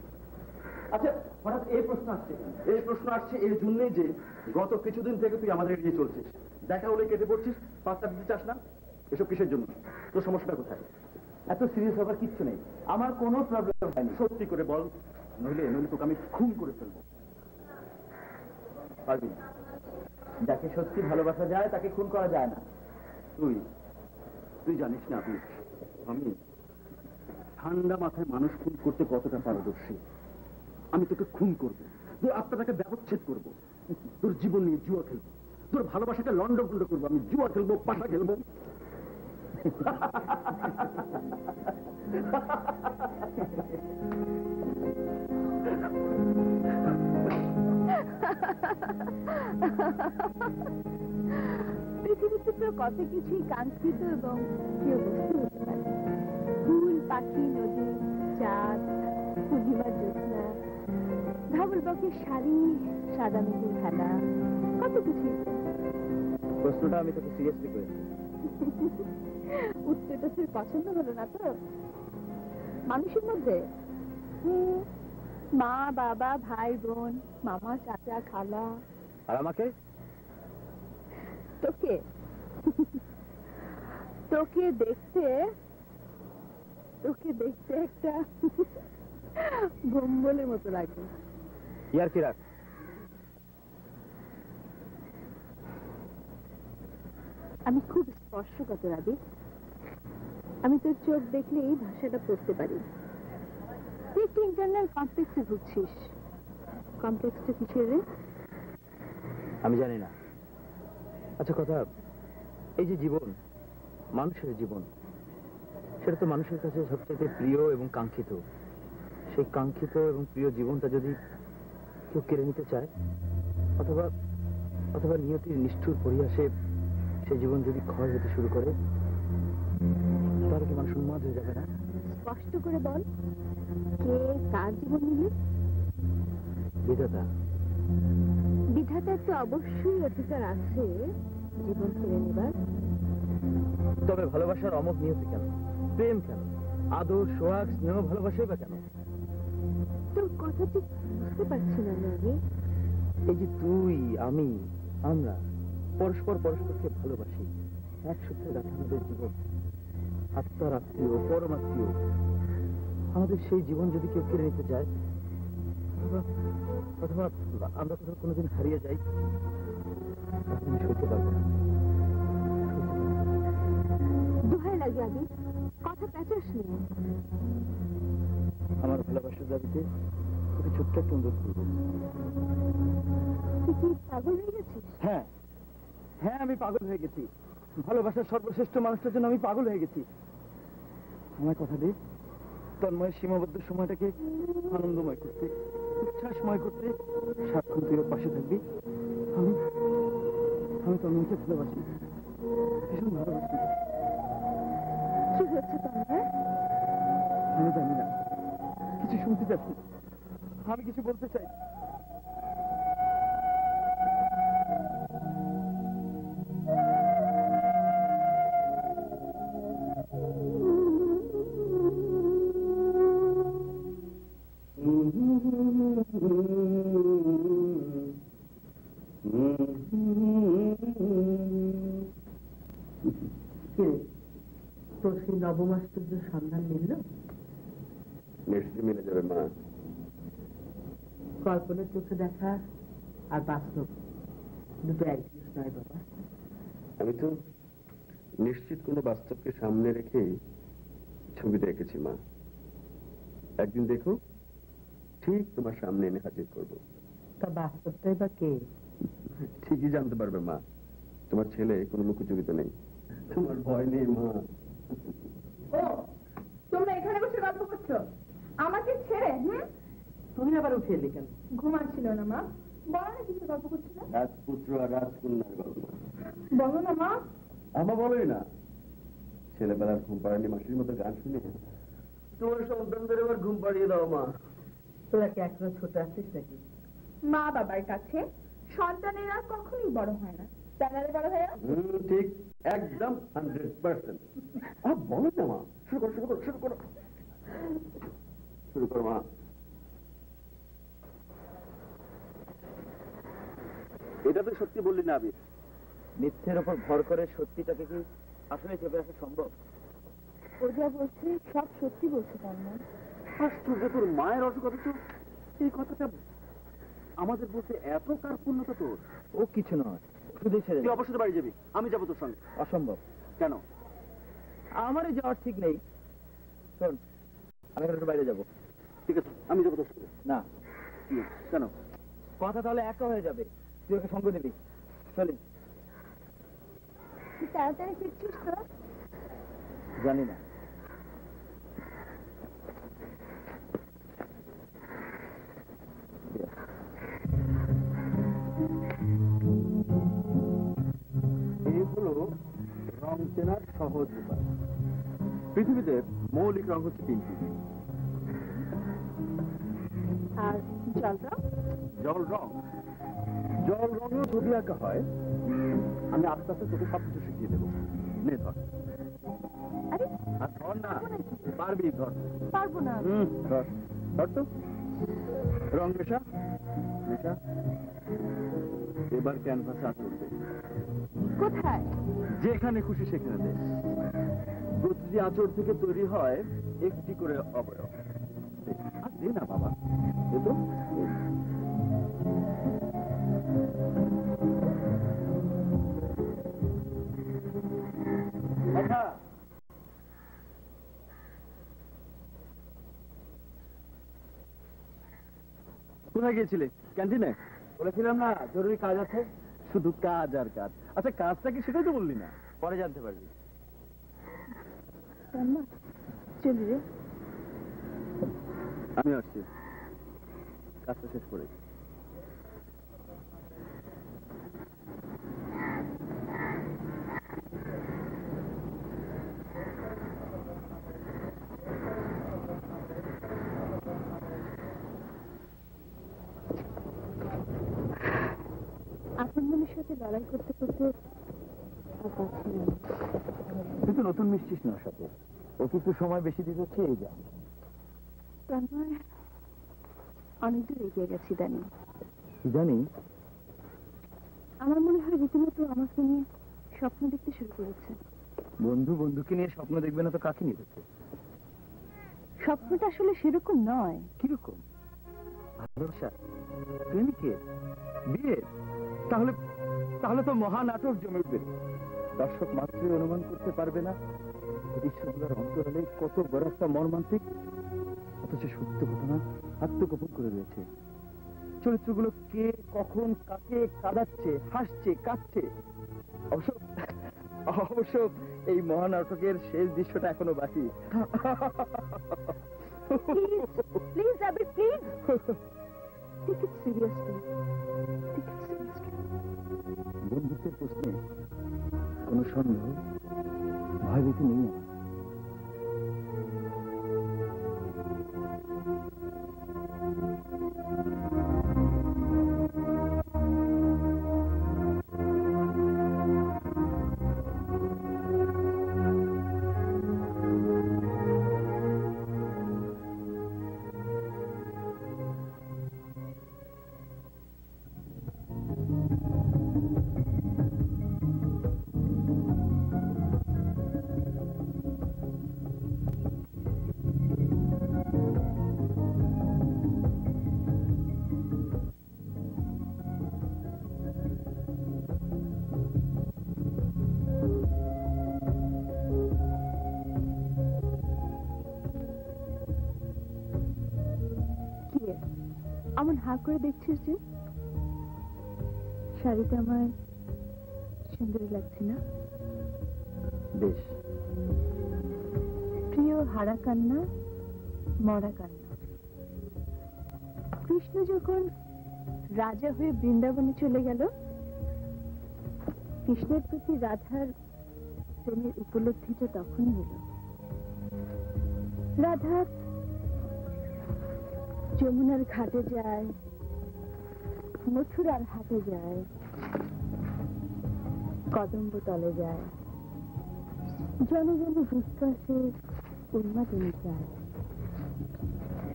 আচ্ছা, হঠাৎ এই প্রশ্ন আসছে কেন? এই প্রশ্ন আসছে এর জন্যই যে গত কিছুদিন থেকে তুই আমাদের এড়িয়ে চলছিস, দেখা হলে কেটে পড়ছিস, পাঁচটা দিতে চাস না। এসব কিসের জন্য? তোর সমস্যাটা কোথায়? এত সিরিয়াস হবার কিচ্ছু নেই, আমার কোনো প্রবলেম হয়নি। সত্যি করে বল, নইলে তোকে আমি খুন করে ফেলবো। পারবি না। যাকে সত্যি ভালোবাসা যায় তাকে খুন করা যায় না। তুই জানিস না আমি ঠান্ডা মাথায় মানুষ খুন করতে কতটা পারদর্শী। আমি তোকে খুন করব, তোর আত্মাটাকে ব্যবচ্ছেদ করব, তোর জীবন নিয়ে জুয়া খেলবো, তোর ভালোবাসাকে লন্ডভন্ড করবো। আমি জুয়া খেলবো, পাশা খেলবো। পৃথিবীতে তো কত কিছুই কাঙ্ক্ষিত এবং প্রিয় বস্তু হতে পারে। ফুল, পাখি, নদী, চাঁদ, পূর্ণিমার জ্যোৎস্না, ধবল বকের শাড়ি, সাদা মেঘের খেলা, কত কিছুই। প্রশ্নটা আমি তোকে সিরিয়াসলি করেছি। উত্তরটা তোর পছন্দ হলো না তো? মানুষের মধ্যে মা, বাবা, ভাই, বোন, মামা, চাচা, খালা। আর আমাকে? তোকে তোকে দেখতে একটা ভম্বলের মতো লাগে। ইয়ার কি রাখ। আমি খুব স্পর্শগত রাবি। আমি তোর চোখ দেখলে এই ভাষাটা পড়তে পারি। তুই একটু ইন্টারনাল কমপ্লেক্সে ভুগছিস। কমপ্লেক্সটা কিসের রে? আমি জানি না। আচ্ছা কথা, এই যে জীবন, মানুষের জীবন, সেটা তো মানুষের কাছে সবচেয়ে প্রিয় এবং কাঙ্ক্ষিত। সেই কাঙ্ক্ষিত এবং প্রিয় জীবনটা যদি কেউ কেড়ে নিতে চায়, অথবা অথবা নিয়তির নিষ্ঠুর পরিহাসে সেই জীবন যদি ক্ষয় হতে শুরু করে, তাহলে কি মানুষ উন্মাদ হয়ে যাবে না? স্পষ্ট করে বল, কে কার জীবন নিলে? বিধাতা। বিধাতার তো অবশ্যই অধিকার আছে জীবন কেড়ে নেবার। তবে ভালোবাসার অমোঘ নিয়তি কেন? প্রেম কেন? আদর, সোহাগ, স্নেহ, ভালোবাসাই বা কেন? তোর কথা ঠিক বুঝতে পারছি না আমি। এই যে তুই, আমি, আমরা পরস্পরকে ভালোবাসি, এক সূত্রে গাঁথা আমাদের জীবন, আত্মার আত্মীয়, পরমাত্মীয়। আমাদের সেই জীবন যদি কেউ কেড়ে নিতে চায়, অথবা আমরা কোথাও কোনোদিন হারিয়ে যাই, আমি সইতে পারবো না। দোহাই লাগে আগে, কথা প্যাচাস নি। আমার ভালোবাসার দাবিতে তোকে ছোট্ট একটা অনুরোধ করবো। তুই কি পাগল হয়ে গেছিস? হ্যাঁ হ্যাঁ, আমি পাগল হয়ে গেছি। ভালোবাসার সর্বশ্রেষ্ঠ মানুষটার জন্য আমি পাগল হয়ে গেছি। আমার কথা দে, তন্ময়ের সীমাবদ্ধ সময়টাকে আনন্দময় করতে, উচ্ছ্বাসময় করতে সারাক্ষণ তুই ওর পাশে থাকবি। আমি তন্ময়কে ভালোবাসি, ভীষণ ভালোবাসি। কি হচ্ছে তোমার? আমি জানি না, কিছু শুনতে চাচ্ছি, আমি কিছু বলতে চাই। তোর সেই নবমাশ্চর্য সন্ধান মিলল? নিশ্চয়ই মিলে যাবে মা। কল্পনার চোখে দেখা আর বাস্তব দুটো এক জিনিস নয় বাবা। আমি তো নিশ্চিত কোনো বাস্তবকে সামনে রেখে ছবিটা এঁকেছি মা। একদিন দেখো, ঠিক তোমার সামনে এনে হাজির করবো। তা বাস্তবটাই বা কে? ঠিকই জানতে পারবে মা। তোমার ছেলে কোনো লুকোচুরিতে নেই, তোমার ভয় নেই মা। ও, তোমরা এখানে বসে গল্প করছো আমাকে ছেড়ে? তুমি আবার উঠে এলি কেন? ঘুম আসছিল না মা। বলো না কিছু গল্প করছিল। রাজপুত্র আর রাজকন্যার গল্প। বলো না মা। আমার বলোই না। ছেলেবেলার ঘুম পাড়ানি মাসির মতো গান শুনে তোমার সন্তানদের এবার ঘুম পাড়িয়ে দাও মা। তোরা কি এখনো ছোট আছিস নাকি? মা বাবার কাছে সন্তানেরা কখনোই বড় হয় না, তাই না রে বড় ভাইয়া? ঠিক, একদম 100%। বলো না মা, শুরু করো শুরু করো শুরু করো শুরু করো মা। এটা তো সত্যি বললি না আবির। মিথ্যের ওপর ভর করে সত্যিটাকে কি আসলে চেপে রাখা সম্ভব? ও যা বলছে সব সত্যি বলছে তার না। আশ্চর্য, তোর মায়ের অসুখ অথচ এই কথাটা আমাদের বলতে এত কার্পণ্যতা তোর। ও কিছু নয়, শুধু ছেড়ে তুই অবশ্যই বাড়ি যাবি, আমি যাবো তোর সঙ্গে। অসম্ভব। কেন? আমারই যাওয়ার ঠিক নেই। শোন, আমি এখন একটু বাইরে যাবো। ঠিক আছে, আমি যাবো তোর সাথে। না, কি? কেন? কথা তাহলে একা হয়ে যাবে, তুই ওকে সঙ্গ দিবি। চলি। তুই তাড়াতাড়ি ফিরছিস তো? জানি না। এই হলো রং চেনার সহজ উপায়। পৃথিবীতে মৌলিক রং হচ্ছে তিনটি। আর জল রং? জল রং, জল রঙেও ছবি আঁকা হয়। আমি আস্তে আস্তে তোকে সব কিছু শিখিয়ে দেবো। নে ধর। আরে আর ধর না, পারবি, ধর। পারবো না। ধর, ধর তো। রং মেশা, মেশা। এবার ক্যানভাসে আঁচড় দে। কোথায়? যেখানে খুশি সেখানে দে। প্রতিটি আঁচড় থেকে তৈরি হয় একটি করে অবয়ব। আর দে না বাবা, দে তো। আচ্ছা, কোথায় গিয়েছিলে? ক্যান্টিনে? বলেছিলাম না জরুরি কাজ আছে। শুধু কাজ আর কাজ। আচ্ছা, কাজটা কি সেটাই তো বললি না। পরে জানতে পারবি। তন্ময়, চলি রে। আমি আসছি, কাজটা শেষ করে। আপন মনের সাথে লড়াই করতে করতে আর পাচ্ছি না। তুই তো নতুন মিশছিস না ওর সাথে, ওকে একটু সময় বেশি দিতে হচ্ছে, এই যা। তন্ময়, অনেক দূর এগিয়ে গেছি জানি। কি জানি? আমার মনে হয় রীতিমতো আমাকে নিয়ে স্বপ্ন দেখতে শুরু করেছে। বন্ধু বন্ধুকে নিয়ে স্বপ্ন দেখবে না তো কাকে নিয়ে দেখবে? স্বপ্নটা আসলে সেরকম নয়। কিরকম? ভালোবাসা, প্রেমিকের, বিয়ে? তাহলে তাহলে তো মহানাটক জমে উঠবে। দর্শক মাত্রই অনুমান করতে পারবে না দৃশ্যগুলোর অন্তরালে কত বড় একটা মর্মান্তিক অথচ সত্য ঘটনা আত্মগোপন করে রয়েছে। চরিত্রগুলো কে কখন কাকে কাঁদাচ্ছে, হাসছে, কাঁদছে। অবশ্য অবশ্য এই মহানাটকের শেষ দৃশ্যটা এখনো বাকি। Please Abir, please take it seriously. বন্ধুত্বের প্রশ্নে কোনো সন্দেহ, ভয়ভীতি নেই আমার। এমন হাঁ করে দেখছিস যে? শাড়িটা আমার সুন্দরী লাগছে না? বেশ। প্রিয় হারা কান্না, মরা কান্না। কৃষ্ণ যখন রাজা হয়ে বৃন্দাবনে চলে গেল, কৃষ্ণের প্রতি রাধার প্রেমের উপলব্ধিটা তখনই হলো। রাধা যমুনার ঘাটে যায়, মথুরার হাটে যায়, কদম্ব তলে যায়, জনে জনে বিশ্বাসে উন্মাদনে যায়।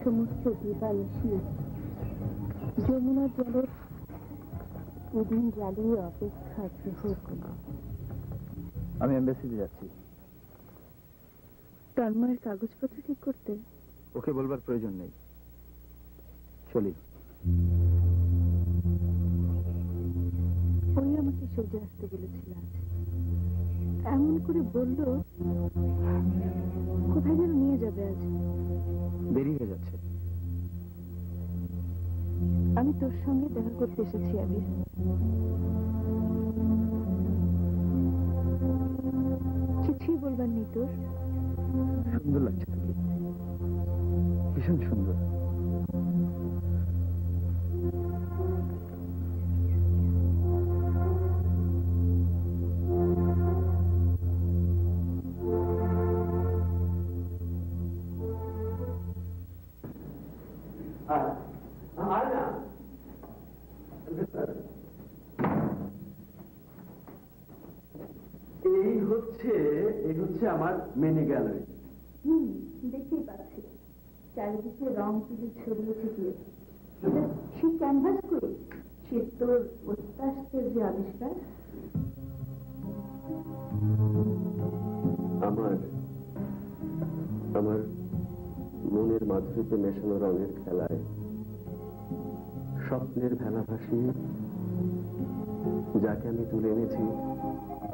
সমস্ত দিবানিশি যমুনার জলের উদিন জ্বালিয়ে অপেক্ষা প্রহর করল। আমি এমবাসিতে যাচ্ছি। তন্ময়ের কাগজপত্র ঠিক করতে? ওকে বলবার প্রয়োজন নেই, চলি। ওই আমাকে সোজা আসতে বলেছিল আজ। এমন করে বললো কোথায় যেন নিয়ে যাবে আজ। দেরি হয়ে যাচ্ছে। আমি তোর সঙ্গে দেখা করতে এসেছি আবির। কিছুই বলবার নেই তোর? সুন্দর লাগছে তোকে, ভীষণ সুন্দর। এই হচ্ছে আমার মিনি গ্যালারি। দেখতেই পাচ্ছি চারিদিকে রং তুলি ছড়িয়েছে দিয়ে। এটা সে ক্যানভাস করি, সে তোর অত্যাশ্চর্য যে আবিষ্কার। আমার মনের মাধুরীতে মেশানো রঙের খেলায় স্বপ্নের ভেলা ভাসিয়ে যাকে আমি তুলে এনেছি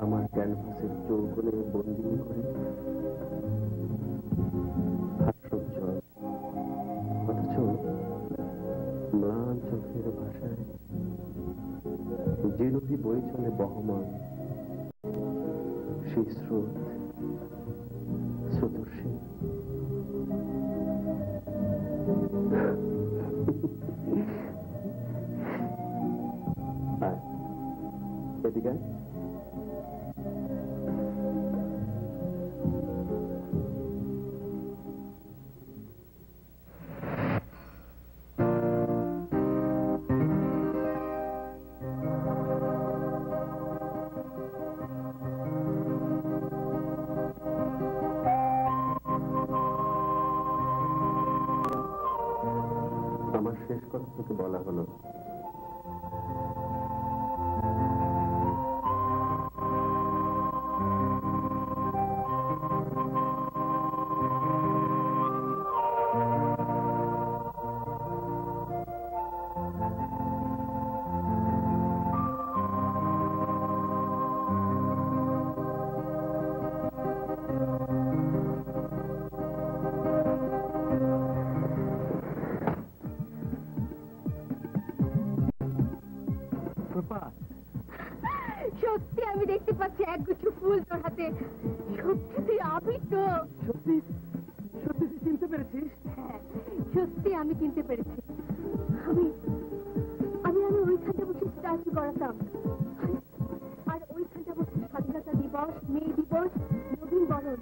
আমার ক্যানভাসের চৌকোনে বন্দি করে, হাস্যোজ্জ্বল অথচ ম্লান চোখের ভাষায় যে নদী বই চলে বহমান, সেই স্রোতস্বী। এদিকে আমার শেষ কথা তোকে বলা হলো, সত্যি আমি দেখতে পাচ্ছি একগুচ্ছ ফুল তোর হাতে। সত্যি তুই আবির তো? সত্যি সত্যি তুই চিনতে পেরেছিস? হ্যাঁ, সত্যি আমি চিনতে পেরেছি। আমি আমি আমি ওইখানটা বসে স্ট্যাচু করাতাম, আর ওইখানটা বসে স্বাধীনতা দিবস, মে দিবস, নবীন বরণ,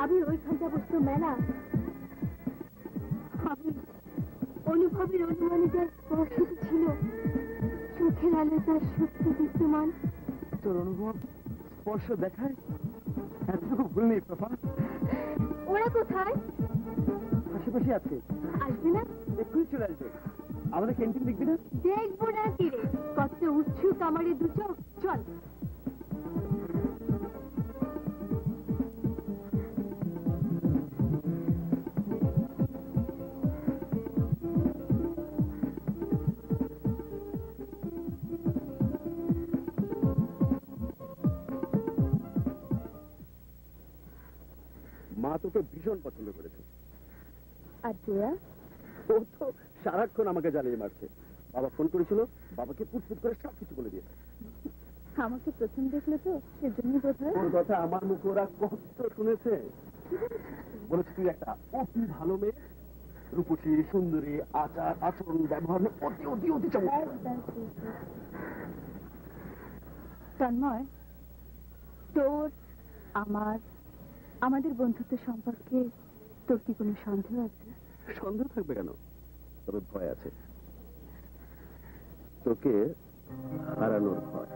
আবির ওইখানটা বসতো মেলা। আমি অনুভবের অনুমানে যার স্পর্শিত ছিল, চোখের আলো তার সত্যি বিদ্যমান। তোর অনুভব স্পর্শ দেখায় এতটুকু ভুল নেই প্রভা। ওরা কোথায়? আশেপাশে আছে, আসবে না? এক্ষুনি চলে আসবে। আমাদের ক্যান্টিন দেখবি না? দেখবো না কি রে, কত উৎসুক আমারে দু চোখ। চল। মা তোকে ভীষণ পছন্দ করেছে। আর তোরা? ও তো সারাক্ষণ আমাকে জ্বালিয়ে মারছে। বাবা ফোন করেছিল, বাবাকে পুটপুট করে সবকিছু বলে দিয়েছে। আমাকে প্রথম দেখলে তো, সেজন্য বোধ হয়। তোর কথা আমার মুখে ওরা কত শুনেছে। বলেছে তুই একটা অতি ভালো মেয়ে, রূপসী, সুন্দরী, আচার আচরণ ব্যবহার অতি অতি অতি চমৎকার। তন্ময়, তোর আমাদের বন্ধুত্ব সম্পর্কে তোর কি কোনো সন্দেহ আছে? সন্দেহ থাকবে কেন? তবে ভয় আছে, তোকে হারানোর ভয়।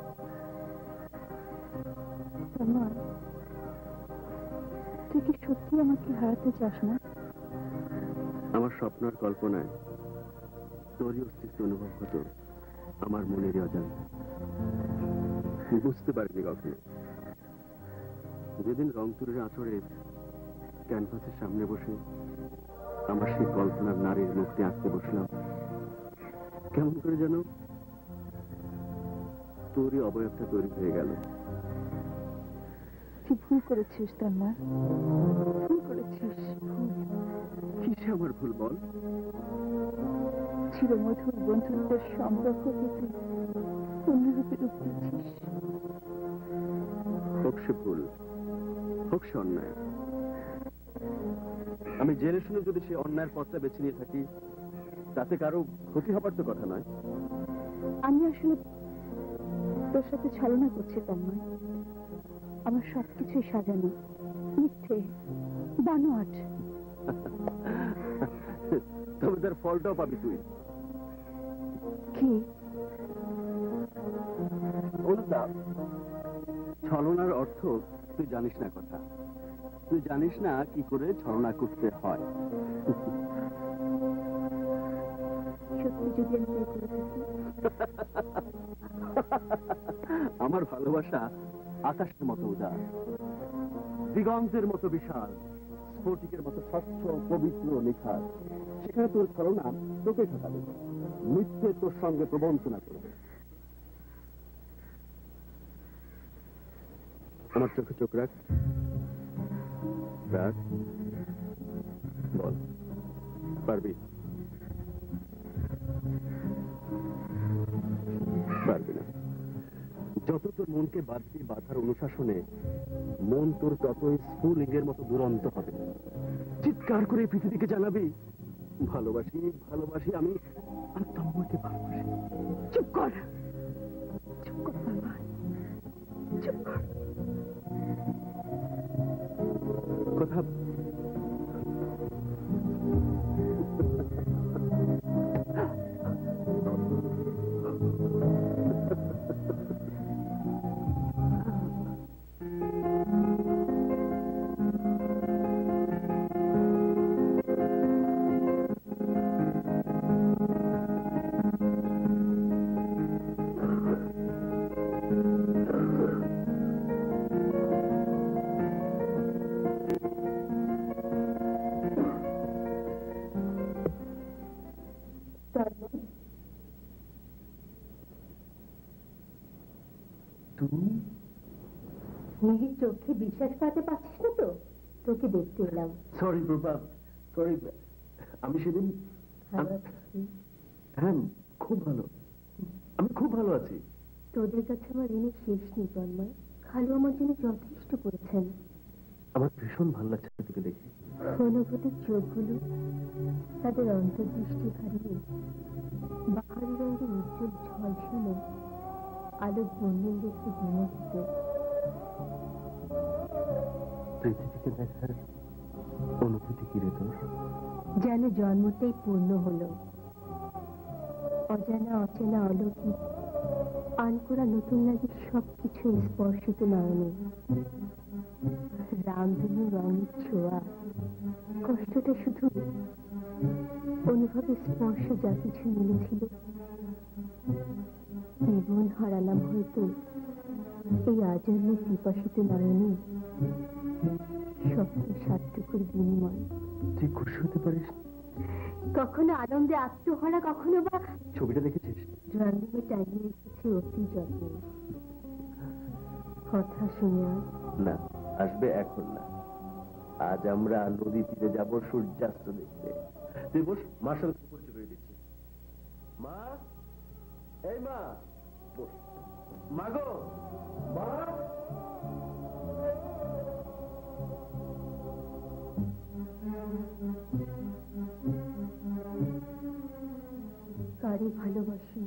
তন্ময়, তুই কি সত্যি আমাকে হারাতে চাস না? আমার স্বপ্ন আর কল্পনায় তোরই অস্তিত্ব অনুভব হতো আমার মনেরই অজান্তে। বুঝতে পারিনি কখনো। যেদিন রংতুরের আঁচড়ে ক্যানভাসের সামনে বসে আমার সেই কল্পনার নারীর মুখটি আঁকতে বসলাম, কেমন করে যেন তোরই অবয়বটা তৈরি হয়ে গেল। তুই ভুল করেছিস তন্ময়, ভুল করেছিস, ভুল। কিসে আমার ভুল বল? চিরমধুর বন্ধুত্বের সম্পর্ককে তুই অন্যরূপে রূপ দিয়েছিস। হোক সে ভুল, হোক সে অন্যায়, আমি জেনে শুনে যদি সে অন্যায়ের পথটা বেছে নিয়ে থাকি, তাতে কারো ক্ষতি হবার তো কথা নয়। আমি আসলে তোর সাথে ছলনা করছি তন্ময়। আমার সবকিছুই সাজানো, মিথ্যে, বানোয়াট। তবে তার ফলটাও পাবি তুই। কি? অনুতাপ, ছলনার অর্থ তুই জানিস না কথা, তুই জানিস না কি করে ছলনা করতে হয়। সত্যি যদি আমি বিয়ে করে থাকি? আমার ভালোবাসা আকাশের মতো উদার, দিগন্তের মতো বিশাল, স্ফটিকের মতো স্বচ্ছ, পবিত্র, নিখার। সেখানে তোর ছলনা তোকে ঠকাবে, মিথ্যে তোর সঙ্গে প্রবঞ্চনা করবে। আমার চোখে চোখ রাখ, রাখ, বল পারবি? পারবি না। যত তোর মনকে বাঁধবি, বাধার অনুশাসনে মন তোর ততই স্ফুলিঙ্গের মতো দুরন্ত হবে। চিৎকার করে পৃথিবীকে জানাবি, ভালোবাসি, ভালোবাসি, আমি তন্ময়কে ভালোবাসি। চুপ কর, চুপ কর তন্ময়, চুপ কর। কথা নিজের চোখে বিশ্বাস করতে পারছিস না তো? তোকে দেখতে এলাম। সরি প্রভা, সরি। আমি সেদিন হ্যাঁ, খুব ভালো, আমি খুব ভালো আছি। তোদের কাছে আমার ঋণে শেষ নেই তন্ময়। খালু আমার জন্য যথেষ্ট করেছেন। আমার ভীষণ ভালো লাগছে তোকে দেখে। অনুভূতির চোখগুলো তাদের অন্তর্দৃষ্টি হারিয়ে বাহারি রঙের উজ্জ্বল ঝলসানো আলোক বন্যন দেখতে বিমোহিত। পৃথিবীকে দেখার অনুভূতি কি রে তোর? যেন জন্মতেই পূর্ণ হলো। অজানা, অচেনা, অলৌকিক, আনকোরা নতুন লাগে সবকিছু স্পর্শিত নয়নে। রামধনু রঙের ছোঁয়া, কষ্টটা শুধু অনুভবের স্পর্শ, যা কিছু মিলেছিল। জীবন হারালাম হয়তো এই আজন্ম পিপাসিত নয়নে, সত্য সার্থকর বিনিময়। তুই খুশি হতে পারিস? কখনো আনন্দে আত্মহারা, কখনো বা। ছবিটা দেখেছিস? জন্মে টাইমে এসেছে অতি যত্নে। কথা শুনে না, আসবে এখন না। আজ আমরা নদী তীরে যাব সূর্যাস্ত দেখতে। তুই বস, মার সঙ্গে পরিচয় করে দিচ্ছি। মা, এই মা, বস। মা গো, মা। কারে ভালোবাসি